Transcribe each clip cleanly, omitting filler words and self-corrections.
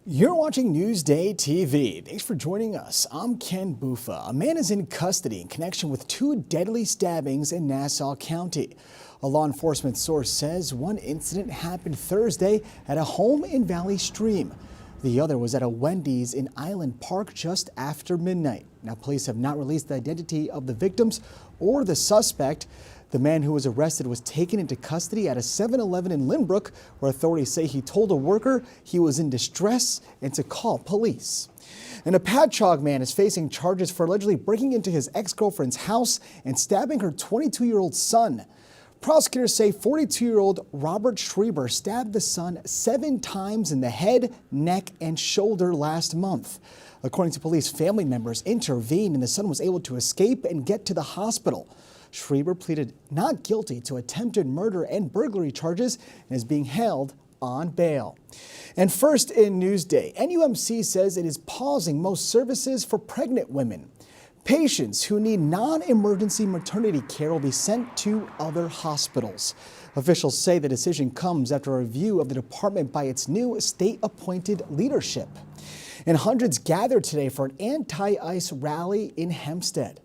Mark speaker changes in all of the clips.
Speaker 1: You're watching Newsday TV. Thanks for joining us. I'm Ken Bufa. A man is in custody in connection with two deadly stabbings in Nassau County. A law enforcement source says one incident happened Thursday at a home in Valley Stream. The other was at a Wendy's in Island Park just after midnight. Now, police have not released the identity of the victims or the suspect. The man who was arrested was taken into custody at a 7-Eleven in Lynbrook, where authorities say he told a worker he was in distress and to call police. And a Patchogue man is facing charges for allegedly breaking into his ex-girlfriend's house and stabbing her 22-year-old son. Prosecutors say 42-year-old Robert Schreiber stabbed the son 7 times in the head, neck, and shoulder last month. According to police, family members intervened and the son was able to escape and get to the hospital. Schreiber pleaded not guilty to attempted murder and burglary charges and is being held on bail. And first in Newsday, NUMC says it is pausing most services for pregnant women. Patients who need non-emergency maternity care will be sent to other hospitals. Officials say the decision comes after a review of the department by its new state-appointed leadership. And hundreds gathered today for an anti-ICE rally in Hempstead.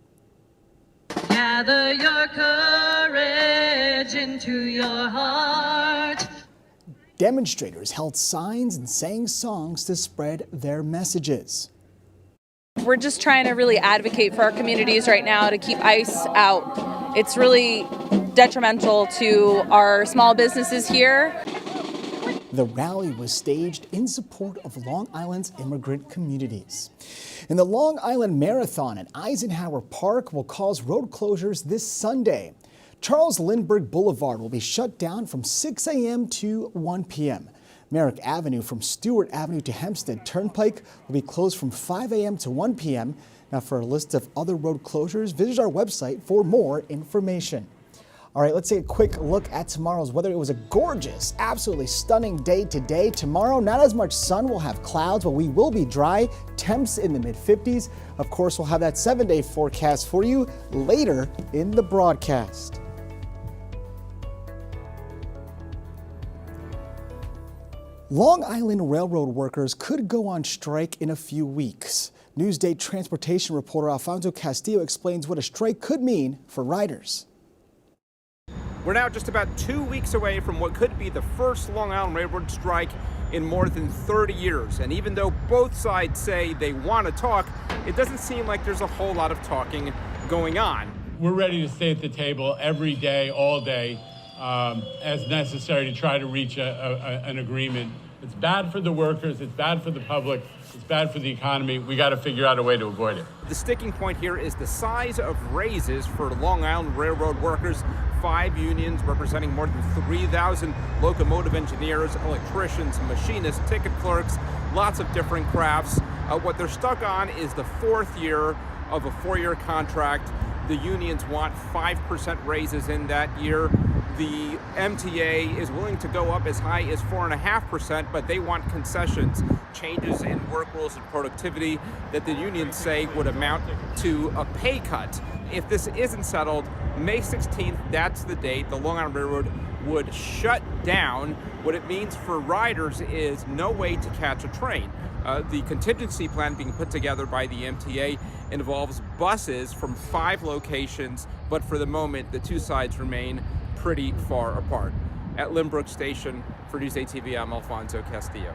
Speaker 2: Gather your courage into your heart.
Speaker 1: Demonstrators held signs and sang songs to spread their messages.
Speaker 3: We're just trying to really advocate for our communities right now to keep ICE out. It's really detrimental to our small businesses here.
Speaker 1: The rally was staged in support of Long Island's immigrant communities. And the Long Island Marathon at Eisenhower Park will cause road closures this Sunday. Charles Lindbergh Boulevard will be shut down from 6 a.m. to 1 p.m. Merrick Avenue from Stewart Avenue to Hempstead Turnpike will be closed from 5 a.m. to 1 p.m. Now, for a list of other road closures, visit our website for more information. All right, let's take a quick look at tomorrow's weather. It was a gorgeous, absolutely stunning day today. Tomorrow, not as much sun. We'll have clouds, but we will be dry. Temps in the mid-50s. Of course, we'll have that 7-day forecast for you later in the broadcast. Long Island Railroad workers could go on strike in a few weeks. Newsday transportation reporter Alfonso Castillo explains what a strike could mean for riders.
Speaker 4: We're now just about 2 weeks away from what could be the first Long Island Railroad strike in more than 30 years. And even though both sides say they want to talk, it doesn't seem like there's a whole lot of talking going on.
Speaker 5: We're ready to stay at the table every day, all day, as necessary to try to reach an agreement. It's bad for the workers, it's bad for the public, it's bad for the economy. We got to figure out a way to avoid it.
Speaker 4: The sticking point here is the size of raises for Long Island Railroad workers. 5 unions representing more than 3,000 locomotive engineers, electricians, machinists, ticket clerks, lots of different crafts. What they're stuck on is the 4th year of a 4-year contract. The unions want 5% raises in that year. The MTA is willing to go up as high as 4.5%, but they want concessions, changes in work rules and productivity that the unions say would amount to a pay cut. If this isn't settled, May 16th, that's the date the Long Island Railroad would shut down. What it means for riders is no way to catch a train. The contingency plan being put together by the MTA involves buses from 5 locations, but for the moment, the two sides remain pretty far apart. At Lynbrook Station, for Newsday TV, I'm Alfonso Castillo.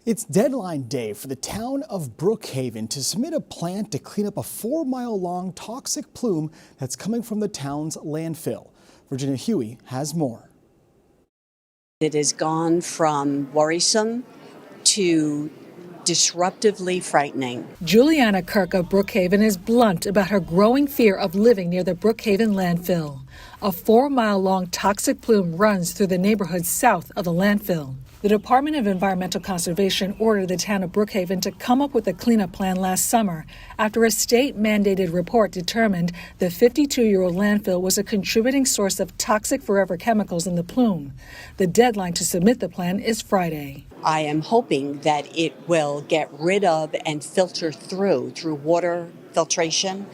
Speaker 1: It's deadline day for the town of Brookhaven to submit a plan to clean up a 4-mile-long toxic plume that's coming from the town's landfill. Virginia Huey has more.
Speaker 6: It has gone from worrisome to disruptively frightening.
Speaker 7: Juliana Kirk of Brookhaven is blunt about her growing fear of living near the Brookhaven landfill. A 4-mile-long toxic plume runs through the neighborhood south of the landfill. The Department of Environmental Conservation ordered the town of Brookhaven to come up with a cleanup plan last summer after a state-mandated report determined the 52-year-old landfill was a contributing source of toxic forever chemicals in the plume. The deadline to submit the plan is Friday.
Speaker 6: I am hoping that it will get rid of and filter through water filtration,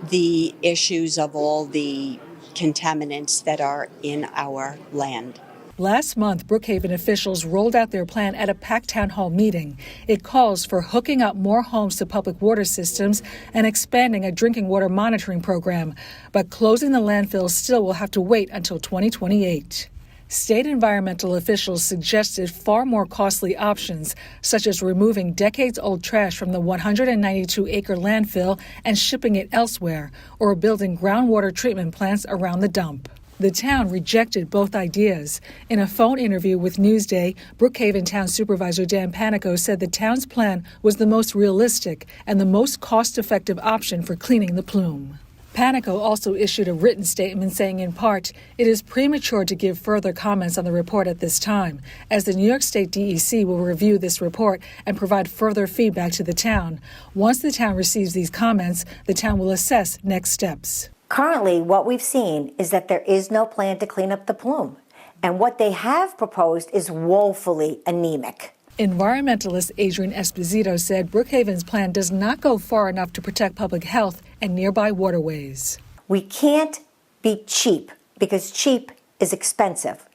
Speaker 6: the issues of all the contaminants that are in our land.
Speaker 7: Last month, Brookhaven officials rolled out their plan at a packed town hall meeting. It calls for hooking up more homes to public water systems and expanding a drinking water monitoring program. But closing the landfill still will have to wait until 2028. State environmental officials suggested far more costly options, such as removing decades-old trash from the 192-acre landfill and shipping it elsewhere, or building groundwater treatment plants around the dump. The town rejected both ideas. In a phone interview with Newsday, Brookhaven Town Supervisor Dan Panico said the town's plan was the most realistic and the most cost-effective option for cleaning the plume. Panico also issued a written statement saying, in part, it is premature to give further comments on the report at this time, as the New York State DEC will review this report and provide further feedback to the town. Once the town receives these comments, the town will assess next steps.
Speaker 8: Currently, what we've seen is that there is no plan to clean up the plume, and what they have proposed is woefully anemic.
Speaker 7: Environmentalist Adrian Esposito said Brookhaven's plan does not go far enough to protect public health and nearby waterways.
Speaker 8: We can't be cheap because cheap is expensive.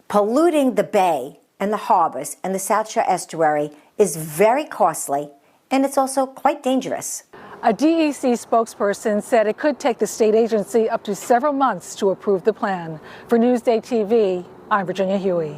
Speaker 8: Polluting the bay and the harbors and the South Shore estuary is very costly, and it's also quite dangerous.
Speaker 7: A DEC spokesperson said it could take the state agency up to several months to approve the plan. For Newsday TV, I'm Virginia Huey.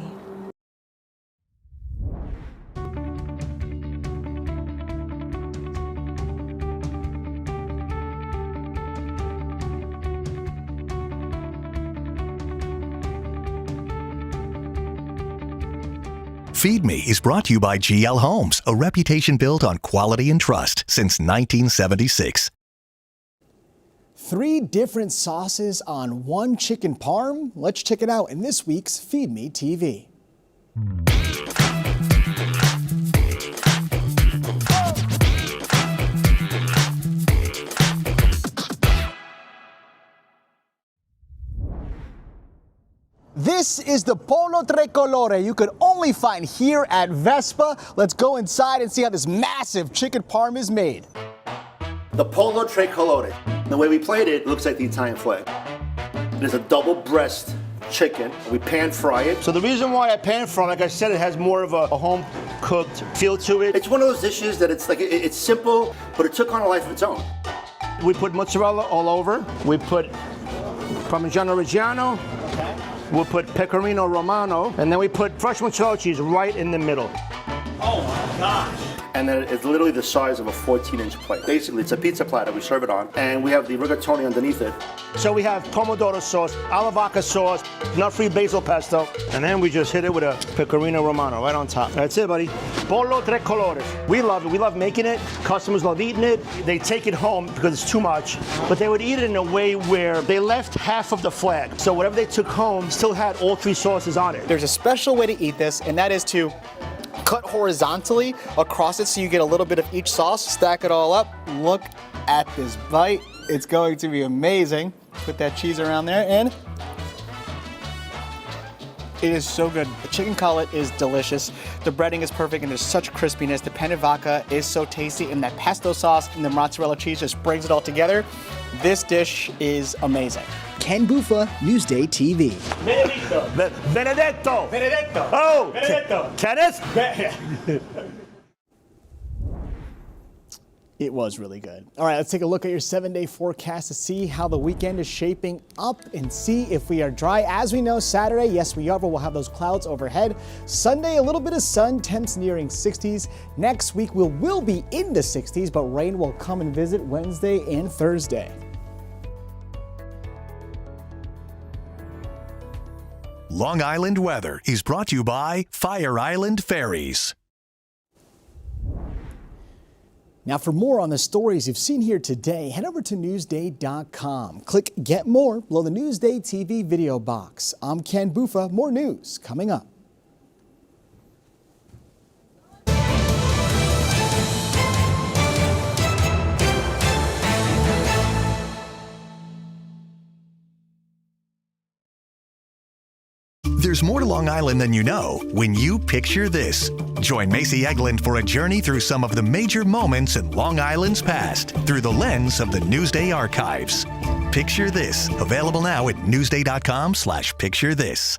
Speaker 9: Feed Me is brought to you by GL Homes, a reputation built on quality and trust since 1976.
Speaker 1: 3 different sauces on one chicken parm? Let's check it out in this week's Feed Me TV. This is the Pollo Tricolore you could only find here at Vespa. Let's go inside and see how this massive chicken parm is made.
Speaker 10: The Pollo Tricolore. The way we played it, looks like the Italian flag. It is a double breast chicken. We pan fry it.
Speaker 11: So the reason why I pan fry, like I said, it has more of a home cooked feel to it.
Speaker 10: It's one of those dishes that it's simple, but it took on a life of its own.
Speaker 11: We put mozzarella all over. We put Parmigiano Reggiano. We'll put Pecorino Romano, and then we put fresh mozzarella cheese right in the middle.
Speaker 10: Oh my gosh! And then it's literally the size of a 14-inch plate. Basically, it's a pizza platter. We serve it on, and we have the rigatoni underneath it.
Speaker 11: So we have pomodoro sauce, alla vodka sauce, nut-free basil pesto, and then we just hit it with a Pecorino Romano right on top. That's it, buddy. Pollo Tricolore. We love it. We love making it. Customers love eating it. They take it home because it's too much, but they would eat it in a way where they left half of the flag. So whatever they took home still had all 3 sauces on it.
Speaker 12: There's a special way to eat this, and that is to cut horizontally across it so you get a little bit of each sauce, stack it all up. Look at this bite. It's going to be amazing. Put that cheese around there, and it is so good. The chicken cutlet is delicious. The breading is perfect, and there's such crispiness. The penne vodka is so tasty, and that pesto sauce and the mozzarella cheese just brings it all together. This dish is amazing.
Speaker 1: Ken Buffa, Newsday TV.
Speaker 11: Benedetto!
Speaker 12: Benedetto!
Speaker 11: Oh!
Speaker 12: Benedetto!
Speaker 11: Kenneth?
Speaker 1: It was really good. All right, let's take a look at your 7-day forecast to see how the weekend is shaping up and see if we are dry. As we know, Saturday, yes, we are, but we'll have those clouds overhead. Sunday, a little bit of sun, temps nearing 60s. Next week, we will be in the 60s, but rain will come and visit Wednesday and Thursday.
Speaker 9: Long Island weather is brought to you by Fire Island Ferries.
Speaker 1: Now, for more on the stories you've seen here today, head over to Newsday.com. Click Get More below the Newsday TV video box. I'm Ken Buffa. More news coming up.
Speaker 9: There's more to Long Island than you know when you picture this. Join Macy Egland for a journey through some of the major moments in Long Island's past through the lens of the Newsday archives. Picture This, available now at Newsday.com/picture this.